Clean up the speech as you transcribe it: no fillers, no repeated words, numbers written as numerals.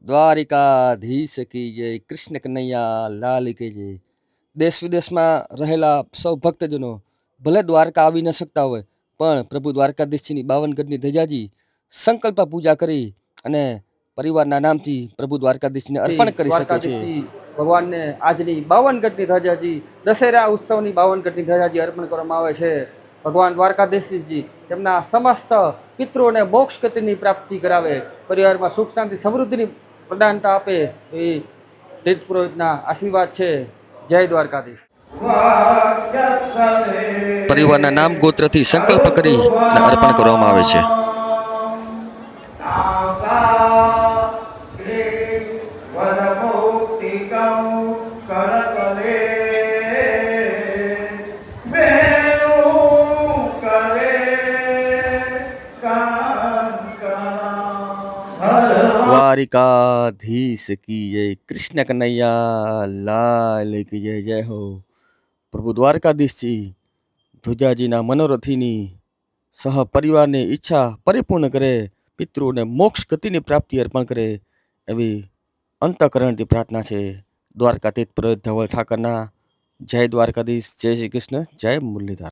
દ્વારિકાધીશ કી જય, કૃષ્ણ કનૈયા લાલ કી જય. દેશ વિદેશમાં રહેલા સૌ ભક્તજનો ભલે દ્વારકા આવી ન શકતા હોય, પણ પ્રભુ દ્વારકાધીશની 52 ગજની ધજાજી સંકલ્પ પૂજા કરી અને પરિવારના નામથી પ્રભુ દ્વારકાધીશને અર્પણ કરી શકે છે. ભગવાનને આજની 52 ગજની ધજાજી, દશેરા ઉત્સવની 52 ગજની ધજાજી અર્પણ કરવામાં આવે છે. ભગવાન દ્વારકાધીશજી તેમના સમસ્ત પિતૃઓને મોક્ષ ગતિની પ્રાપ્તિ કરાવે, પરિવારમાં સુખ શાંતિ સમૃદ્ધિની પ્રદાનતા આપે એ તીર્થ પુરોહિતના આશીર્વાદ છે. જય દ્વારકાધીશ. પરિવારના નામ ગોત્રથી સંકલ્પ કરી અને અર્પણ કરવામાં આવે છે. દ્વારિકાધીશ કી જય, કૃષ્ણ કનૈયા લાલ કી જય. જય હો. પ્રભુ દ્વારકાધીશજી ધ્વજાજીના મનોરથીની સહ પરિવારની ઈચ્છા પરિપૂર્ણ કરે, પિતૃઓને મોક્ષ ગતિની પ્રાપ્તિ અર્પણ કરે એવી અંતઃકરણથી પ્રાર્થના છે. દ્વારકાતીત પુરોહિત ધવલ ઠાકરના. જય દ્વારકાધીશ, જય શ્રી કૃષ્ણ, જય મુરલીધર.